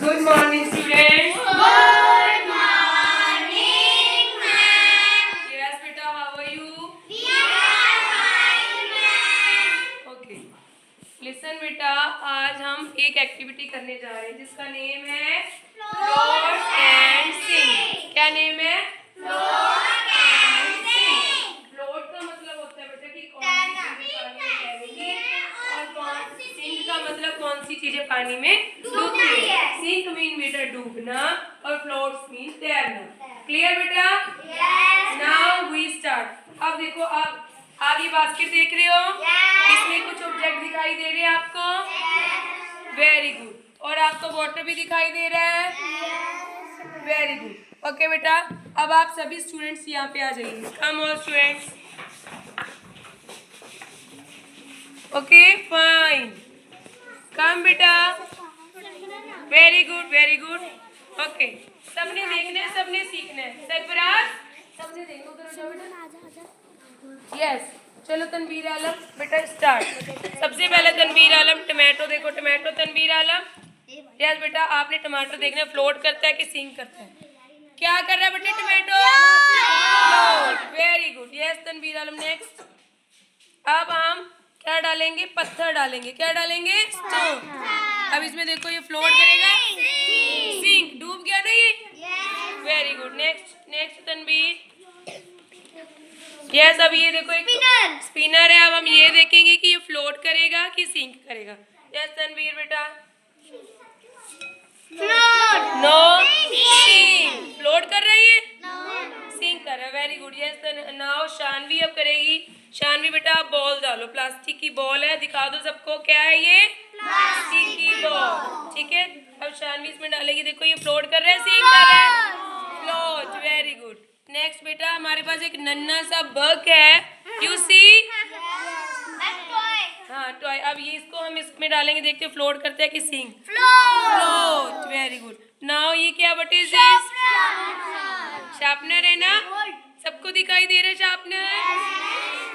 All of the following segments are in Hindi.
Good morning, students. Good morning, ma'am. Yes, beta. How are you? We are fine, ma'am. Okay. Listen, beta. आज हम एक एक्टिविटी करने जा रहे हैं जिसका नेम है फ्लोट एंड सिंग। क्या नेम है? Float and sing. फ्लोट का मतलब होता है बेटा कि कौन सी चीजें पानी में तैरेंगी और कौन सिंग का मतलब कौन सी चीजें पानी में डूबती है। सिंक मीन बेटा डूबना और फ्लोट्स मीन तैरना। क्लियर बेटा? Yes. Now we start. अब देखो, आप ये बास्केट देख रहे हो? Yes. इसमें कुछ ऑब्जेक्ट दिखाई दे रहे हैं आपको? Very good. और आपको वाटर भी दिखाई दे रहा है? Very good. ओके बेटा, अब आप सभी स्टूडेंट्स यहाँ पे आ जाइए। Come all students. Okay fine, come बेटा। Very good, very good. Okay, सबने देखना है, सबने सीखना है। सरफराज, सबने देखो, उधर हो जाओ बेटा। यस, चलो तनवीर आलम बेटा स्टार्ट। सबसे पहले तनवीर आलम टमाटो देखो, टमाटो तनवीर आलम। यस बेटा, आपने टमाटर देखना फ्लोट करता है कि सिंक करता है। क्या कर रहा है बेटा tomato? Float. Very good. Yes Tanveer Alam next. अब हम क्या डालेंगे? पत्थर डालेंगे। क्या डालेंगे? स्टोन। अब इसमें देखो ये फ्लोट करेगा, सिंक। डूब गया ना ये? Very good. Next, next Tanvir. Yes, अब ये देखो एक स्पिनर है। अब हम ये देखेंगे कि ये फ्लोट करेगा कि सिंक करेगा। यस तनवीर बेटा। No, sink. फ्लोट कर रही है, सिंक कर रहा है। Very good. Yes now Shanvi अब करेगी। शानवी बेटा आप बॉल डालो, प्लास्टिक की बॉल है, दिखा दो सबको क्या है ये? प्लास्टिक की बॉल। ठीक है, अब शानवी इसमें डालेगी। देखो ये फ्लोट कर रहा है, सिंक कर रहा है? फ्लोट। Very good. नेक्स्ट बेटा हमारे पास एक नन्हा सा बग है, यू सी? हाँ टॉय। अब ये इसको हम इसमें डालेंगे, देखते हैं फ्लोट करते हैं कि sink? Float. Very good. Now ये क्या? What is this? शार्पनर है ना? सबको दिखाई दे रहा है शार्पनर?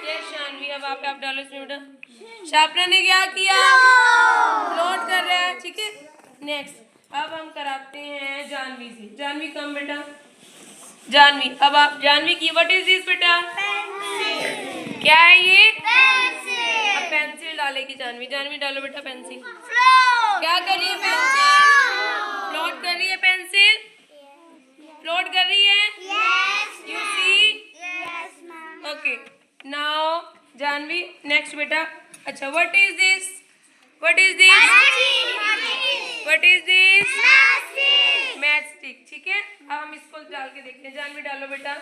ये शानवी अब आप डालो इसमें बेटा। शार्पनर ने क्या किया? फ्लोट कर रहा है। ठीक है, नेक्स्ट अब हम कराते हैं जानवी से। जानवी कम बेटा। जानवी, अब आप जानवी की व्हाट इज दिस बेटा? क्या है ये? अब पेंसिल डालेगी जानवी। जानवी डालो बेटा पेंसिल। क्या कर रही है पेंसिल? फ्लोट कर रही है पेंसिल? फ्लोट कर रही है? You see? Okay, now Janvi next बेटा। अच्छा, what is this? What is this? What is this? Match stick. ठीक है, अब हम इसको डाल के देखते हैं। जानवी डालो बेटा।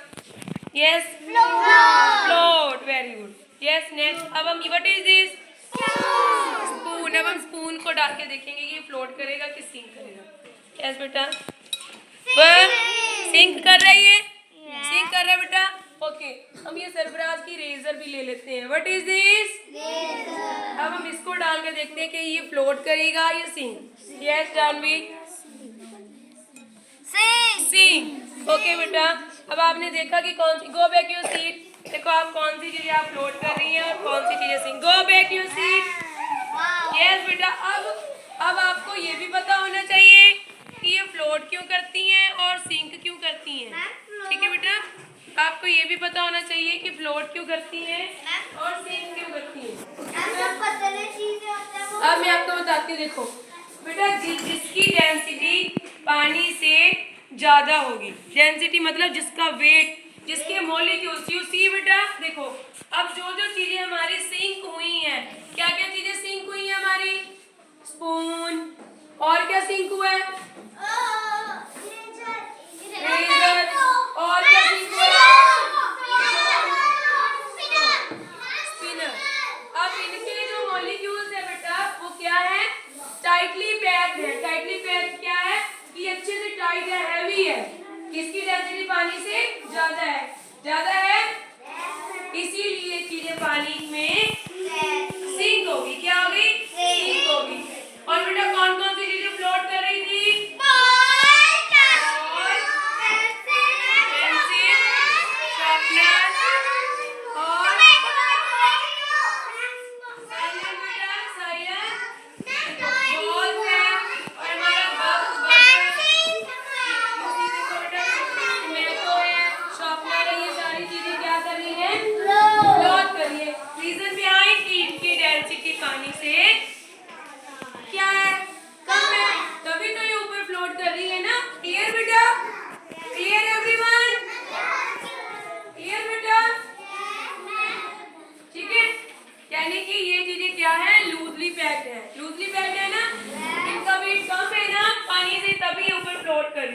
Yes, float. Very good. Yes next. अब हम व्हाट इज दिस? स्पून। अब हम स्पून को डाल के देखेंगे कि ये फ्लोट करेगा कि सिंक करेगा। यस बेटा, सिंक कर रही है, सिंक कर रहा है बेटा। ओके, हम ये सरफराज की रेजर भी ले लेते हैं। What is this? अब हम इसको डाल के देखते हैं कि ये फ्लोट करेगा या sink. Yes Janvi, sink. Okay बेटा, अब आपने देखा कि कौन सी, गो बैक योर सीट। देखो आप कौन सी चीजें आप फ्लोट कर रही हैं और कौन सी चीजें sink. Go back your seat. Yes बेटा, अब आपको ये भी पता होना चाहिए कि ये फ्लोट क्यों करती हैं और सिंक क्यों करती हैं। ठीक है बेटा, आपको ये भी पता होना चाहिए कि फ्लोट क्यों करती हैं और सिंक क्यों करती हैं। अब मैं आपको बताती हूँ। देखो बेटा, जिसकी डेंसिटी पानी से ज्यादा होगी, डेंसिटी मतलब जिसका वेट, जिसके मॉलिक्यूल्स, यू सी बेटा। देखो अब जो जो चीजें हमारी सिंक हुई हैं, क्या क्या चीजें सिंक हुई हैं हमारी? स्पून। और क्या सिंक हुआ है? रेजर। और क्या सिंक हुआ है? स्पिनर। अब इनके जो मॉलिक्यूल्स है बेटा वो क्या है? टाइटली पैक्ड है। टाइटली पैक्ड क्या है? कि अच्छे से टाइट है, हैवी है। किसकी डेंसिटी पानी से ज्यादा है? ज्यादा है, इसीलिए चीजें पानी में सिंक होगी। क्या होगी? सिंक होगी। और बेटा कौन कौन सी चीजें फ्लोट कर रही थी? पेंसिल, शार्पनर और साइलेंट बेटा, साइलेंट। बॉल है और हमारा बग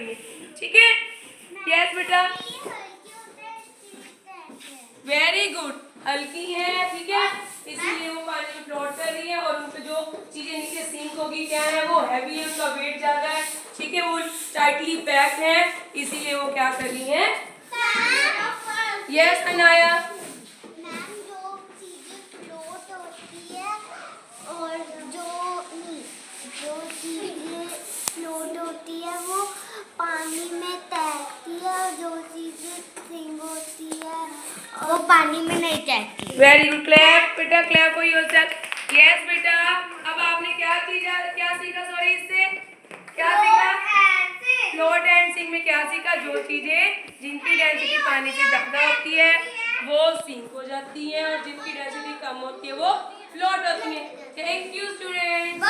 रही है, ठीक है। यस बेटा, वेरी गुड, हल्की है, ठीक है, इसीलिए वो पानी में फ्लोट कर रही है और उन पे जो चीजें नीचे सिंक होगी क्या है, वो हैवी है, उनका वेट ज्यादा है, ठीक है, वो टाइटली पैक है, इसीलिए वो क्या कर रही है। यस अनाया, मैम जो चीजें फ्लोट होती है और जो चीजें फ्लोट होती है वो पानी में तैरती है और जो चीजें सिंक होती है वो पानी में नहीं तैरती। वेरी गुड, क्लैप बेटा, क्लैप फॉर योरसेल्फ। यस बेटा, अब आपने क्या सीखा, सॉरी, इससे क्या सीखा, फ्लोट एंड सिंक में क्या सीखा, जो चीजें जिनकी डेंसिटी पानी से ज्यादा होती है वो सिंक हो जाती है और जिनकी डेंसिटी कम होती है वो फ्लोट होती है। Thank you students.